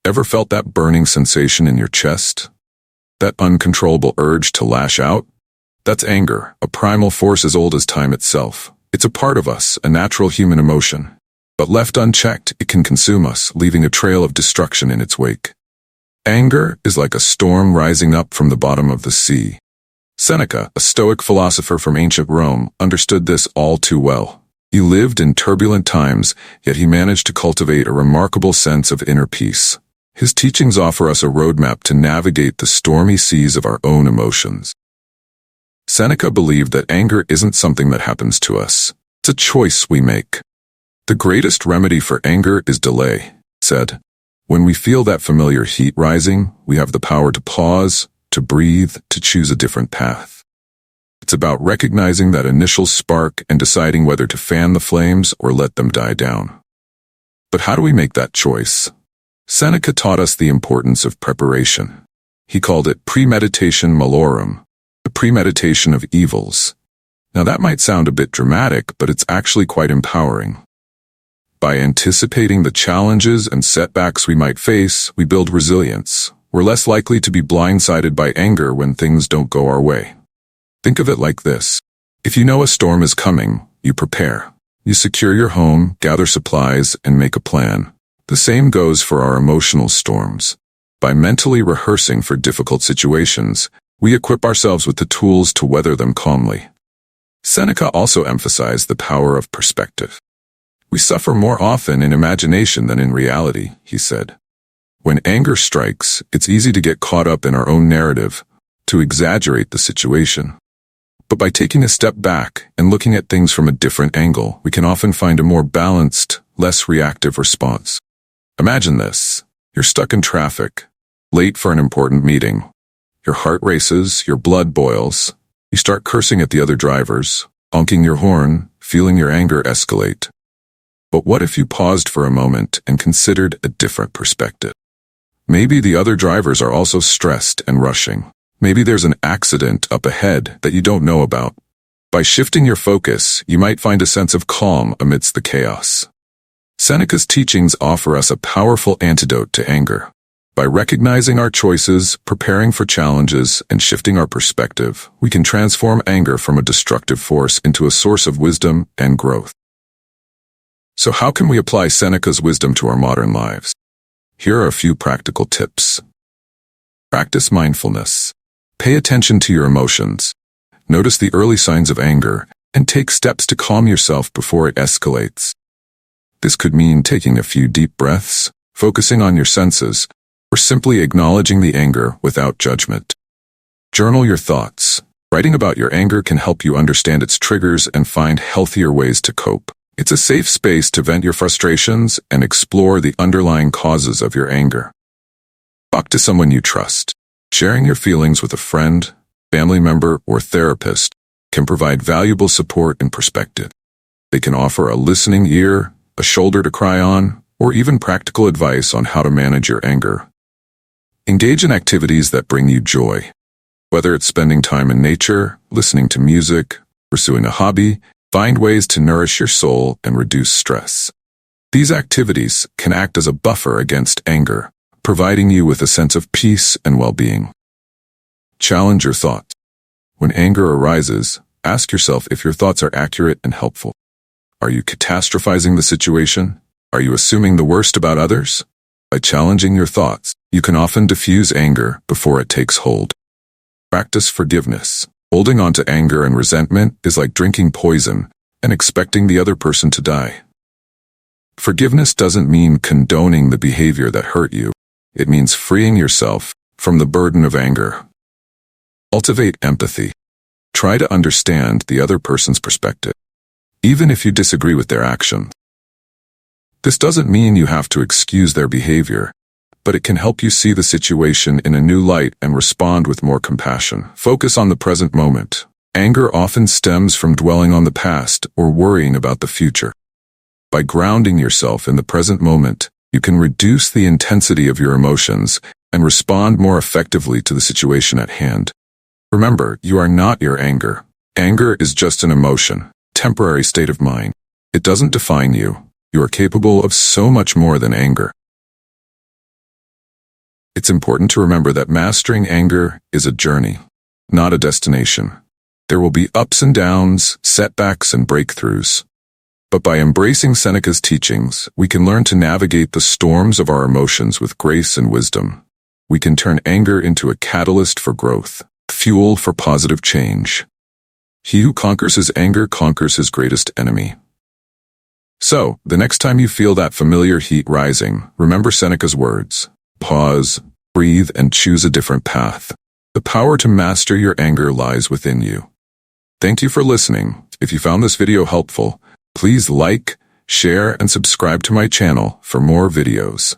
Ever felt that burning sensation in your chest? That uncontrollable urge to lash out? That's anger, a primal force as old as time itself. It's a part of us, a natural human emotion. But left unchecked, it can consume us, leaving a trail of destruction in its wake. Anger is like a storm rising up from the bottom of the sea. Seneca, a Stoic philosopher from ancient Rome, understood this all too well. He lived in turbulent times, yet he managed to cultivate a remarkable sense of inner peace. His teachings offer us a roadmap to navigate the stormy seas of our own emotions. Seneca believed that anger isn't something that happens to us. It's a choice we make. The greatest remedy for anger is delay, said. When we feel that familiar heat rising, we have the power to pause, to breathe, to choose a different path. It's about recognizing that initial spark and deciding whether to fan the flames or let them die down. But how do we make that choice? Seneca taught us the importance of preparation. He called it premeditation malorum, the premeditation of evils. Now that might sound a bit dramatic, but it's actually quite empowering. By anticipating the challenges and setbacks we might face, we build resilience. We're less likely to be blindsided by anger when things don't go our way. Think of it like this. If you know a storm is coming, you prepare. You secure your home, gather supplies, and make a plan. The same goes for our emotional storms. By mentally rehearsing for difficult situations, we equip ourselves with the tools to weather them calmly. Seneca also emphasized the power of perspective. We suffer more often in imagination than in reality, he said. When anger strikes, it's easy to get caught up in our own narrative, to exaggerate the situation. But by taking a step back and looking at things from a different angle, we can often find a more balanced, less reactive response. Imagine this. You're stuck in traffic, late for an important meeting. Your heart races, your blood boils. You start cursing at the other drivers, honking your horn, feeling your anger escalate. But what if you paused for a moment and considered a different perspective? Maybe the other drivers are also stressed and rushing. Maybe there's an accident up ahead that you don't know about. By shifting your focus, you might find a sense of calm amidst the chaos. Seneca's teachings offer us a powerful antidote to anger. By recognizing our choices, preparing for challenges, and shifting our perspective, we can transform anger from a destructive force into a source of wisdom and growth. So how can we apply Seneca's wisdom to our modern lives? Here are a few practical tips. Practice mindfulness. Pay attention to your emotions. Notice the early signs of anger, and take steps to calm yourself before it escalates. This could mean taking a few deep breaths, focusing on your senses, or simply acknowledging the anger without judgment. Journal your thoughts. Writing about your anger can help you understand its triggers and find healthier ways to cope. It's a safe space to vent your frustrations and explore the underlying causes of your anger. Talk to someone you trust. Sharing your feelings with a friend, family member, or therapist can provide valuable support and perspective. They can offer a listening ear, a shoulder to cry on, or even practical advice on how to manage your anger. Engage in activities that bring you joy. Whether it's spending time in nature, listening to music, pursuing a hobby, find ways to nourish your soul and reduce stress. These activities can act as a buffer against anger, providing you with a sense of peace and well-being. Challenge your thoughts. When anger arises, ask yourself if your thoughts are accurate and helpful. Are you catastrophizing the situation? Are you assuming the worst about others? By challenging your thoughts, you can often diffuse anger before it takes hold. Practice forgiveness. Holding on to anger and resentment is like drinking poison and expecting the other person to die. Forgiveness doesn't mean condoning the behavior that hurt you. It means freeing yourself from the burden of anger. Cultivate empathy. Try to understand the other person's perspective, even if you disagree with their actions. This doesn't mean you have to excuse their behavior, but it can help you see the situation in a new light and respond with more compassion. Focus on the present moment. Anger often stems from dwelling on the past or worrying about the future. By grounding yourself in the present moment, you can reduce the intensity of your emotions and respond more effectively to the situation at hand. Remember, you are not your anger. Anger is just an emotion, temporary state of mind. It doesn't define you. You are capable of so much more than anger. It's important to remember that mastering anger is a journey, not a destination. There will be ups and downs, setbacks and breakthroughs. But by embracing Seneca's teachings, we can learn to navigate the storms of our emotions with grace and wisdom. We can turn anger into a catalyst for growth, fuel for positive change. He who conquers his anger conquers his greatest enemy. So, the next time you feel that familiar heat rising, remember Seneca's words. Pause, breathe, and choose a different path. The power to master your anger lies within you. Thank you for listening. If you found this video helpful, please like, share, and subscribe to my channel for more videos.